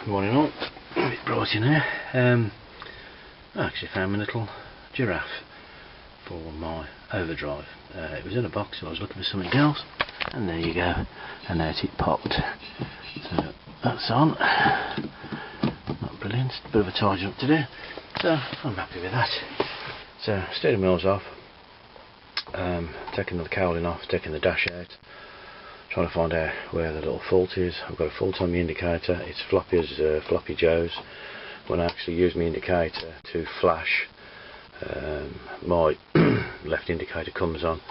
Morning all. A bit bright in here. I actually found my little giraffe for my overdrive. It was in a box, so I was looking for something else, and there you go. And out it popped. So that's on. Not brilliant. Bit of a tidy up to do. So I'm happy with that. So steering wheels off. Taking the cowling off, taking the dash out. Trying to find out where the little fault is. I've got a fault on my indicator. It's floppy as floppy Joe's. When I actually use my indicator to flash, my left indicator comes on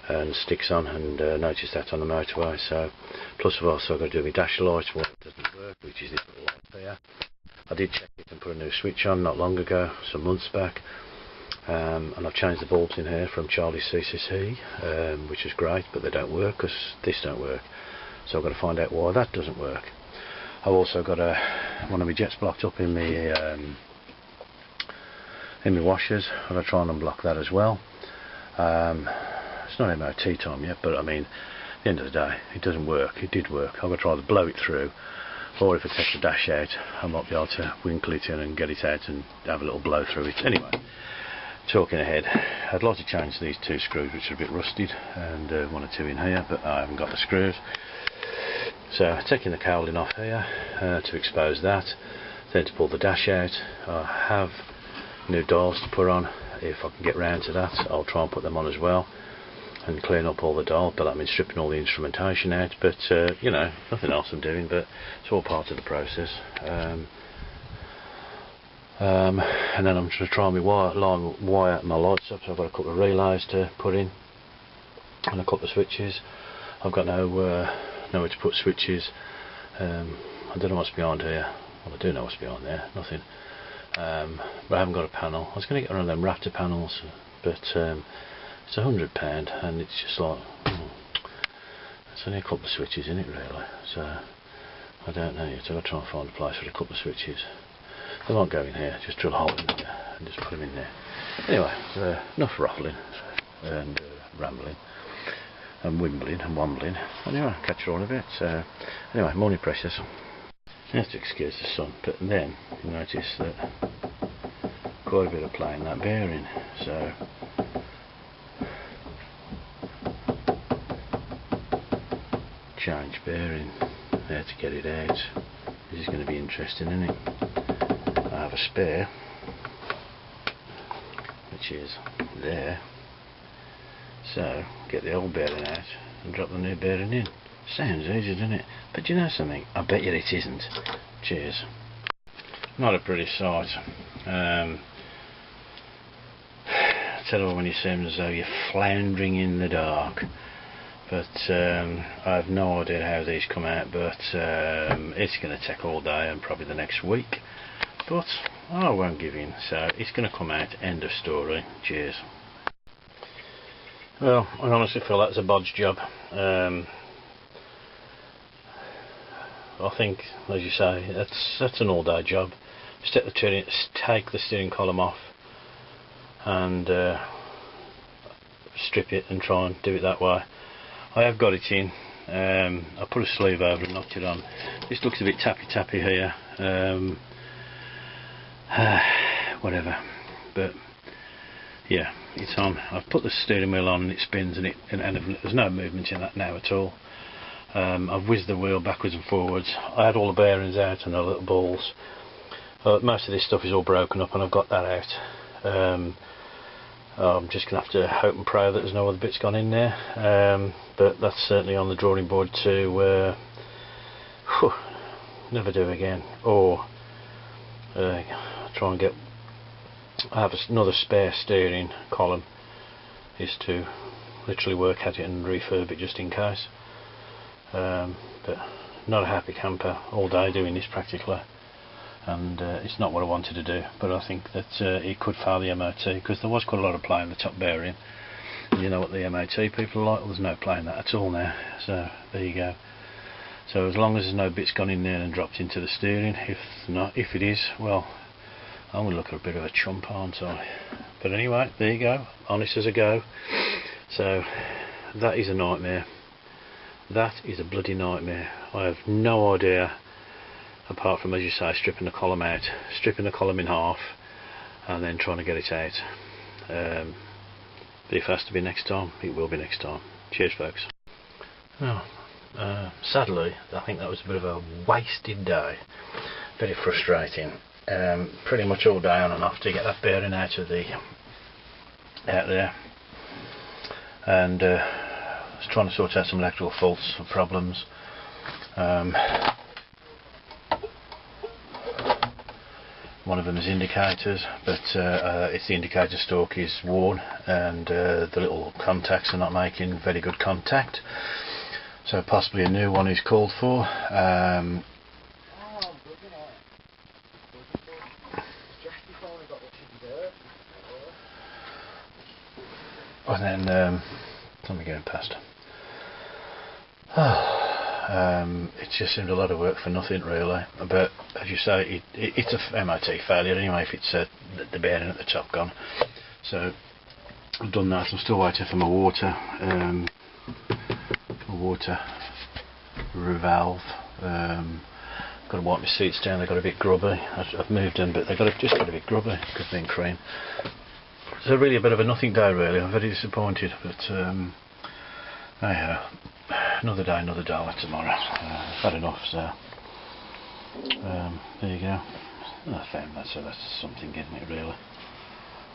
and sticks on, and notice that on the motorway. So plus I've also got to do my dash light. One doesn't work, which is this little light here. I did check it and put a new switch on not long ago, some months back. And I've changed the bulbs in here from Charlie's CCC, which is great, but they don't work because this don't work. So I've got to find out why that doesn't work. I've also got one of my jets blocked up in my washers. I'm going to try and unblock that as well. It's not MOT time yet, but I mean, at the end of the day, it doesn't work. It did work. I'm going to try to blow it through, or if I take the dash out, I might be able to winkle it in and get it out and have a little blow through it. Anyway. Talking ahead, I'd like to change these two screws which are a bit rusted, and one or two in here, but I haven't got the screws. So taking the cowling off here to expose that, then to pull the dash out. I have new dials to put on. If I can get round to that, I'll try and put them on as well and clean up all the dial, but I mean stripping all the instrumentation out, but you know, nothing else I'm doing, but it's all part of the process. And then I'm just trying to wire my lights up. So I've got a couple of relays to put in and a couple of switches. I've got nowhere to put switches. I don't know what's behind here. Well, I do know what's behind there, nothing. But I haven't got a panel. I was going to get one of them Raptor panels, but it's £100, and it's just like it's only a couple of switches in it really. So I don't know yet. I've got to try and find a place for a couple of switches. They won't go in here, just drill a hole in there and just put them in there. Anyway, enough rattling and rambling and wimbling and wombling. Anyway, I'll catch you all in a bit. So, anyway, morning precious. You have to excuse the sun, but then you notice that quite a bit of play in that bearing. So, change bearing there to get it out. This is going to be interesting, isn't it? I have a spare which is there, so get the old bearing out and drop the new bearing in. Sounds easy, doesn't it? But you know something, I bet you it isn't. Cheers. Not a pretty sight. Tell you when you seem as though you're floundering in the dark, but I have no idea how these come out, but it's going to take all day and probably the next week. But I won't give in, so it's going to come out, end of story. Cheers. Well, I honestly feel that's a bodge job. I think, as you say, that's an all day job. Take the steering column off and strip it and try and do it that way. I have got it in. I put a sleeve over and knocked it on. This looks a bit tappy here. Whatever, but yeah, it's on. I've put the steering wheel on and it spins, and there's no movement in that now at all. I've whizzed the wheel backwards and forwards. I had all the bearings out and the little balls. Most of this stuff is all broken up and I've got that out. I'm just going to have to hope and pray that there's no other bits gone in there, but that's certainly on the drawing board to never do again, or try and get. I have another spare steering column, is to literally work at it and refurb it just in case. But not a happy camper all day doing this practically, and it's not what I wanted to do. But I think that it could fail the MOT, because there was quite a lot of play in the top bearing. And you know what the MOT people are like. Well, there's no play in that at all now. So there you go. So as long as there's no bits gone in there and dropped into the steering, if it is, well, I'm going to look a bit of a chump, aren't I? But anyway, there you go, honest as I go. So that is a nightmare. That is a bloody nightmare. I have no idea apart from, as you say, stripping the column out, stripping the column in half and then trying to get it out. But if it has to be next time, it will be next time. Cheers folks. Well, sadly I think that was a bit of a wasted day. Very frustrating. Pretty much all day on and off to get that bearing out there, and I was trying to sort out some electrical faults and problems. One of them is indicators, but it's the indicator stalk is worn, and the little contacts are not making very good contact, so possibly a new one is called for. And then let me get past. It just seemed a lot of work for nothing really, but as you say, it's a MOT failure anyway if it's the bearing at the top gone. So I've done that. I'm still waiting for my water valve. Got to wipe my seats down, they got a bit grubby. I've moved them, but they just got a bit grubby because they're in cream. So really a bit of a nothing day really. I'm very disappointed, but anyhow, another day, another dollar tomorrow. I've had enough, so there you go. That's something, isn't it really?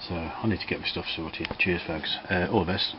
So I need to get my stuff sorted. Cheers folks, all the best.